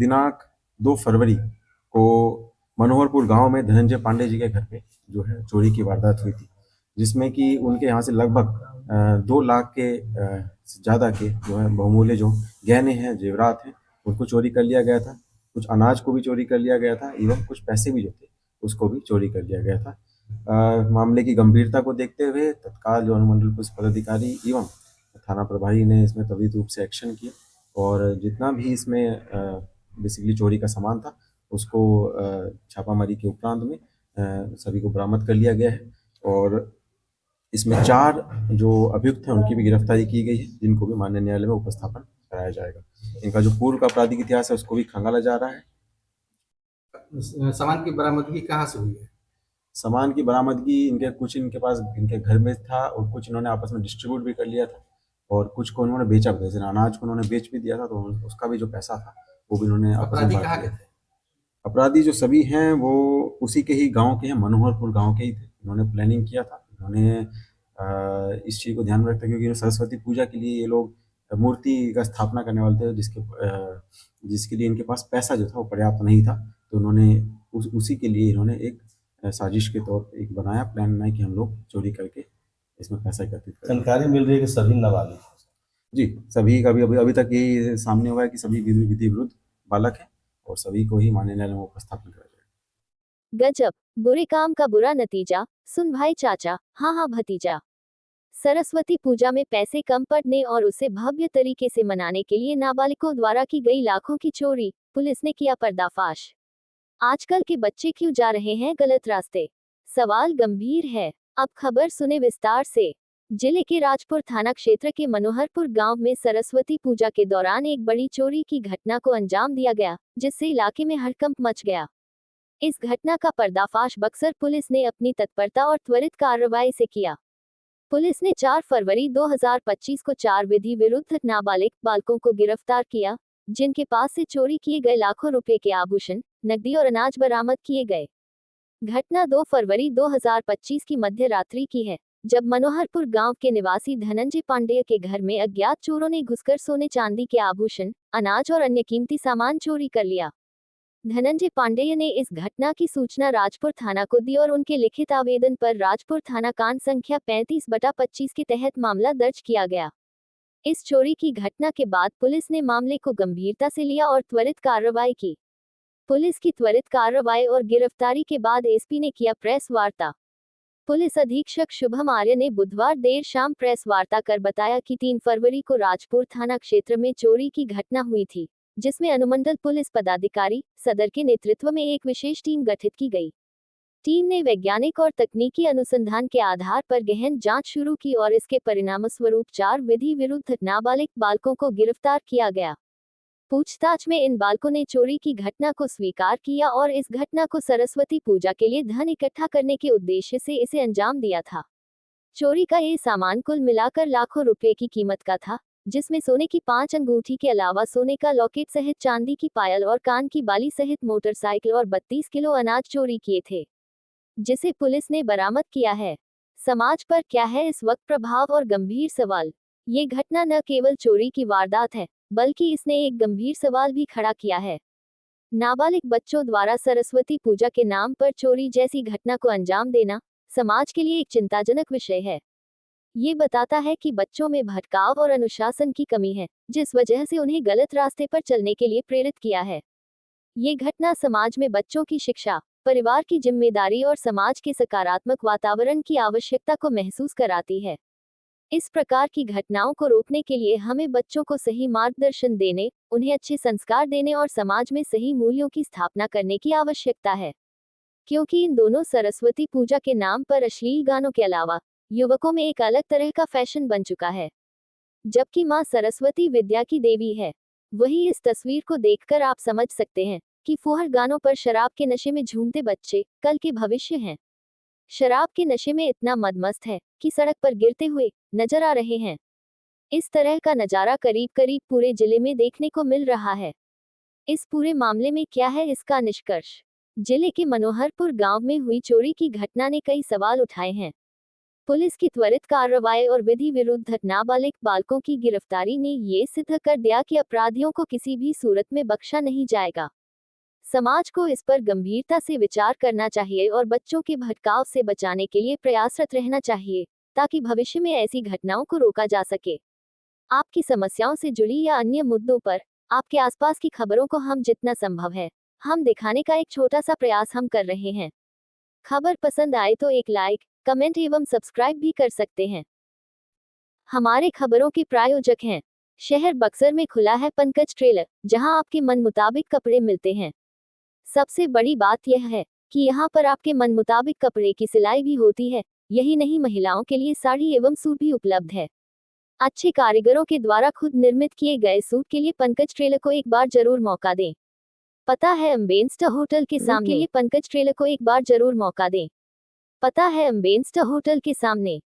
दिनांक 2 फरवरी को मनोहरपुर गांव में धनंजय पांडे जी के घर पे जो है चोरी की वारदात हुई थी, जिसमें कि उनके यहाँ से लगभग 2 लाख के से ज़्यादा के जो है बहुमूल्य जो गहने हैं, जेवरात हैं, उनको चोरी कर लिया गया था। कुछ अनाज को भी चोरी कर लिया गया था एवं कुछ पैसे भी जो थे उसको भी चोरी कर लिया गया था। मामले की गंभीरता को देखते हुए तत्काल जो अनुमंडल पुलिस पदाधिकारी एवं थाना प्रभारी ने इसमें त्वरित रूप से एक्शन किया और जितना भी इसमें बेसिकली चोरी का सामान था उसको छापामारी के उपरांत में सभी को बरामद कर लिया गया है और इसमें 4 जो अभियुक्त हैं उनकी भी गिरफ्तारी की गई है, जिनको भी माननीय न्यायालय में उपस्थापन कराया जाएगा। इनका जो पूर्व का आपराधिक इतिहास है उसको भी खंगाला जा रहा है। सामान की बरामदगी कहाँ से हुई है? सामान की बरामदगी कुछ इनके पास इनके घर में था और कुछ इन्होंने आपस में डिस्ट्रीब्यूट भी कर लिया था और कुछ को उन्होंने बेचा भी था। जैसे अनाज को उन्होंने बेच भी दिया था, तो उसका भी जो पैसा था वो भी उन्होंने आपस में अपराधी बांट कहाँ के लिया। थे? अपराधी जो सभी हैं वो उसी के ही गांव के हैं, मनोहरपुर गांव के ही थे। इन्होंने प्लानिंग किया था, इन्होंने इस चीज़ को ध्यान में रखते क्योंकि सरस्वती पूजा के लिए ये लोग मूर्ति का स्थापना करने वाले थे, जिसके लिए इनके पास पैसा जो था वो पर्याप्त नहीं था। तो उन्होंने उसी के लिए इन्होंने एक साजिश के तौर पे एक प्लान बनाया कि हम लोग चोरी करके इसमें पैसा एकत्रित करें। जानकारी मिल रही है कि सभी नाबालिग हैं। जी, सभी का भी अभी तक यही सामने हुआ है कि सभी विधि विरुद्ध बालक हैं और सभी को ही माननीय न्यायालय में उपस्थापन करा जाएगा। गजब, बुरे काम का बुरा नतीजा, सुन भाई चाचा, हाँ हाँ भतीजा। सरस्वती पूजा में पैसे कम पड़ने और उसे भव्य तरीके से मनाने के लिए नाबालिगों द्वारा की गई लाखों की चोरी, पुलिस ने किया पर्दाफाश। आजकल के बच्चे क्यों जा रहे हैं गलत रास्ते? सवाल गंभीर है। अब खबर सुने विस्तार से। जिले के राजपुर थाना क्षेत्र के मनोहरपुर गांव में सरस्वती पूजा के दौरान एक बड़ी चोरी की घटना को अंजाम दिया गया, जिससे इलाके में हड़कंप मच गया। इस घटना का पर्दाफाश बक्सर पुलिस ने अपनी तत्परता और त्वरित कार्रवाई से किया। पुलिस ने 4 फरवरी 2025 को 4 विधि विरुद्ध नाबालिग बालकों को गिरफ्तार किया, जिनके पास से चोरी किए गए लाखों रुपए के आभूषण, नकदी और अनाज बरामद किए गए। घटना 2 फरवरी 2025 की मध्य रात्रि की है, जब मनोहरपुर गांव के निवासी धनंजय पांडेय के घर में अज्ञात चोरों ने घुसकर सोने चांदी के आभूषण, अनाज और अन्य कीमती सामान चोरी कर लिया। धनंजय पांडेय ने इस घटना की सूचना राजपुर थाना को दी और उनके लिखित आवेदन पर राजपुर थाना कांड संख्या 35/25 के तहत मामला दर्ज किया गया। इस चोरी की घटना के बाद पुलिस ने मामले को गंभीरता से लिया और त्वरित कार्रवाई की। पुलिस की त्वरित कार्रवाई और गिरफ्तारी के बाद एसपी ने किया प्रेस वार्ता। पुलिस अधीक्षक शुभम आर्य ने बुधवार देर शाम प्रेस वार्ता कर बताया कि 3 फरवरी को राजपुर थाना क्षेत्र में चोरी की घटना हुई थी, जिसमें अनुमंडल पुलिस पदाधिकारी सदर के नेतृत्व में एक विशेष टीम गठित की गई। टीम ने वैज्ञानिक और तकनीकी अनुसंधान के आधार पर गहन जांच शुरू की और इसके परिणामस्वरूप 4 विधि विरुद्ध नाबालिग बालकों को गिरफ्तार किया गया। पूछताछ में इन बालकों ने चोरी की घटना को स्वीकार किया और इस घटना को सरस्वती पूजा के लिए धन इकट्ठा करने के उद्देश्य से इसे अंजाम दिया था। चोरी का ये सामान कुल मिलाकर लाखों रुपए की कीमत का था, जिसमें सोने की 5 अंगूठी के अलावा सोने का लॉकेट सहित चांदी की पायल और कान की बाली सहित मोटरसाइकिल और 32 किलो अनाज चोरी किए थे, जिसे पुलिस ने बरामद किया है। समाज पर क्या है इस वक्त प्रभाव और गंभीर सवाल। ये घटना न केवल चोरी की वारदात है, बल्कि इसने एक गंभीर सवाल भी खड़ा किया है। नाबालिग बच्चों द्वारा सरस्वती पूजा के नाम पर चोरी जैसी घटना को अंजाम देना समाज के लिए एक चिंताजनक विषय है। ये बताता है कि बच्चों में भटकाव और अनुशासन की कमी है, जिस वजह से उन्हें गलत रास्ते पर चलने के लिए प्रेरित किया है। ये घटना समाज में बच्चों की शिक्षा, परिवार की जिम्मेदारी और समाज के सकारात्मक वातावरण की आवश्यकता को महसूस कराती है। इस प्रकार की घटनाओं को रोकने के लिए हमें बच्चों को सही मार्गदर्शन देने, उन्हें अच्छे संस्कार देने और समाज में सही मूल्यों की स्थापना करने की आवश्यकता है। क्योंकि इन दोनों सरस्वती पूजा के नाम पर अश्लील गानों के अलावा युवकों में एक अलग तरह का फैशन बन चुका है। जबकि मां सरस्वती विद्या की देवी है, वही इस तस्वीर को देखकर आप समझ सकते हैं कि फुहर गानों पर शराब के नशे में झूमते बच्चे कल के भविष्य हैं। शराब के नशे में इतना मदमस्त है कि सड़क पर गिरते हुए नजर आ रहे हैं। इस तरह का नजारा करीब करीब पूरे जिले में देखने को मिल रहा है। इस पूरे मामले में क्या है इसका निष्कर्ष? जिले के मनोहरपुर गांव में हुई चोरी की घटना ने कई सवाल उठाए हैं। पुलिस की त्वरित कार्रवाई और विधि विरुद्ध नाबालिग बालकों की गिरफ्तारी ने ये सिद्ध कर दिया कि अपराधियों को किसी भी सूरत में बख्शा नहीं जाएगा। समाज को इस पर गंभीरता से विचार करना चाहिए और बच्चों के भटकाव से बचाने के लिए प्रयासरत रहना चाहिए, ताकि भविष्य में ऐसी घटनाओं को रोका जा सके। आपकी समस्याओं से जुड़ी या अन्य मुद्दों पर आपके आसपास की खबरों को हम जितना संभव है हम दिखाने का एक छोटा सा प्रयास हम कर रहे हैं। खबर पसंद आए तो एक लाइक, कमेंट एवं सब्सक्राइब भी कर सकते हैं। हमारे खबरों के प्रायोजक हैं शहर बक्सर में खुला है पंकज टेलर, जहां आपके मन मुताबिक कपड़े मिलते हैं। सबसे बड़ी बात यह है कि यहाँ पर आपके मन मुताबिक कपड़े की सिलाई भी होती है। यही नहीं, महिलाओं के लिए साड़ी एवं सूट भी उपलब्ध है। अच्छे कारीगरों के द्वारा खुद निर्मित किए गए सूट के लिए पंकज टेलर को एक बार जरूर मौका दें। पता है अम्बेन्स्टर होटल के सामने। पंकज टेलर को एक बार जरूर मौका दें। पता है अम्बेन्स्टर होटल के सामने।